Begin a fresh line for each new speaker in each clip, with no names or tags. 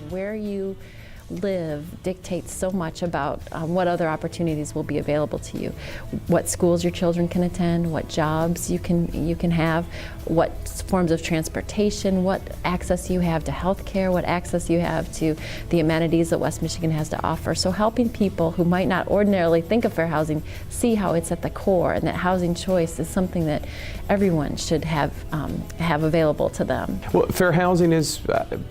Where you live dictates so much about what other opportunities will be available to you, what schools your children can attend, what jobs you can have, what forms of transportation, what access you have to health care, what access you have to the amenities that West Michigan has to offer. So helping people who might not ordinarily think of fair housing see how it's at the core, and that housing choice is something that everyone should have available to them.
Well, fair housing is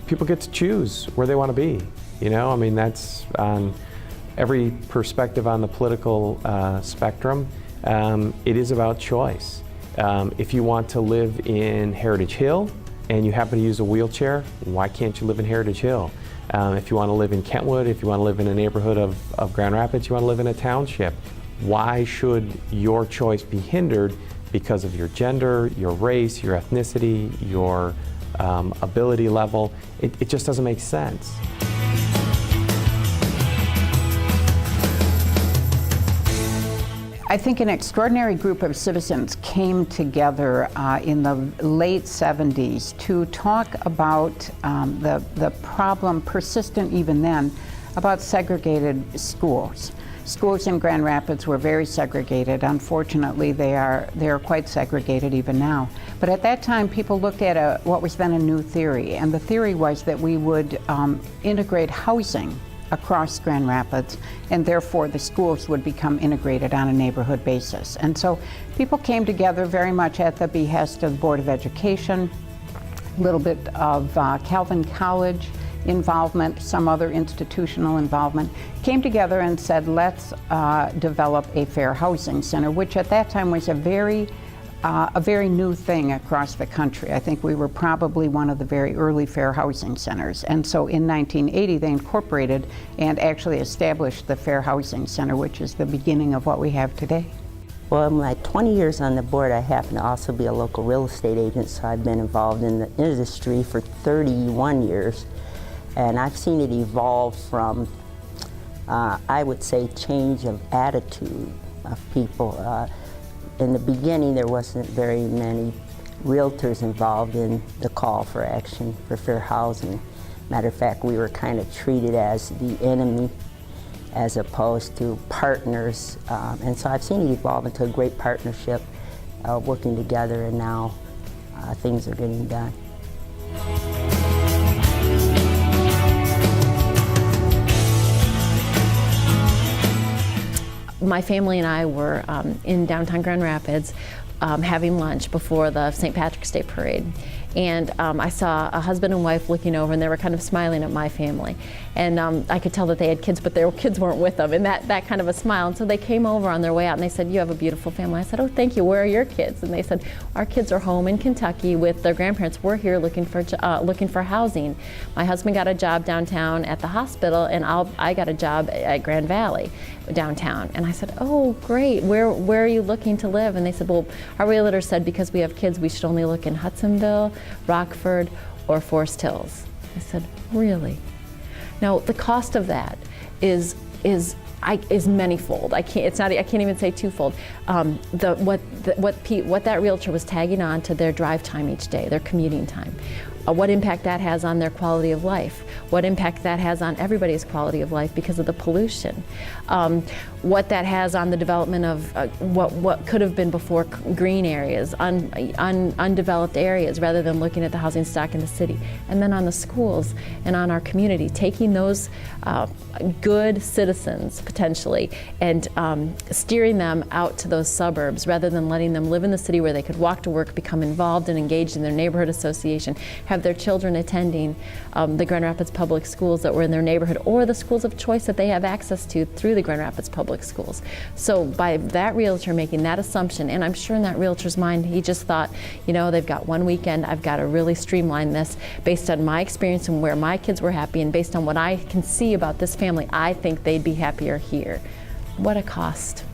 people get to choose where they want to be. You know, I mean, that's on every perspective on the political spectrum. It is about choice. If you want to live in Heritage Hill and you happen to use a wheelchair, why can't you live in Heritage Hill? If you want to live in Kentwood, if you want to live in a neighborhood of Grand Rapids, you want to live in a township, why should your choice be hindered because of your gender, your race, your ethnicity, your ability level? It just doesn't make sense.
I think an extraordinary group of citizens came together in the late 70s to talk about the problem, persistent even then, about segregated schools. Schools in Grand Rapids were very segregated. Unfortunately, they are quite segregated even now. But at that time, people looked at what was then a new theory, and the theory was that we would integrate housing across Grand Rapids, and therefore the schools would become integrated on a neighborhood basis. And so people came together very much at the behest of the Board of Education, a little bit of Calvin College involvement, some other institutional involvement, came together and said, let's develop a fair housing center, which at that time was a very new thing across the country. I think we were probably one of the very early fair housing centers. And so in 1980, they incorporated and actually established the Fair Housing Center, which is the beginning of what we have today.
Well, in my 20 years on the board, I happen to also be a local real estate agent, so I've been involved in the industry for 31 years. And I've seen it evolve from, I would say, change of attitude of people. In the beginning, there wasn't very many realtors involved in the call for action for fair housing. Matter of fact, we were kind of treated as the enemy as opposed to partners. And so I've seen it evolve into a great partnership, working together, and now things are getting done.
My family and I were in downtown Grand Rapids having lunch before the St. Patrick's Day parade. And I saw a husband and wife looking over, and they were kind of smiling at my family. And I could tell that they had kids, but their kids weren't with them, and that kind of a smile. And so they came over on their way out, and they said, "You have a beautiful family." I said, "Oh, thank you. Where are your kids?" And they said, "Our kids are home in Kentucky with their grandparents. We're here looking for housing. My husband got a job downtown at the hospital, and I got a job at Grand Valley downtown." And I said, "Oh, great. Where are you looking to live?" And they said, "Well, our realtor said because we have kids, we should only look in Hudsonville, Rockford, or Forest Hills." I said, "Really?" Now, the cost of that is manyfold. I can't even say twofold. What that realtor was tagging on to their drive time each day, their commuting time. What impact that has on their quality of life, what impact that has on everybody's quality of life because of the pollution, what that has on the development of what could have been before green areas, undeveloped areas, rather than looking at the housing stock in the city, and then on the schools and on our community, taking those good citizens potentially and steering them out to those suburbs rather than letting them live in the city where they could walk to work, become involved and engaged in their neighborhood association, have their children attending the Grand Rapids Public Schools that were in their neighborhood, or the schools of choice that they have access to through the Grand Rapids Public Schools. So by that realtor making that assumption, and I'm sure in that realtor's mind he just thought, you know, they've got one weekend, I've got to really streamline this based on my experience and where my kids were happy, and based on what I can see about this family, I think they'd be happier here. What a cost.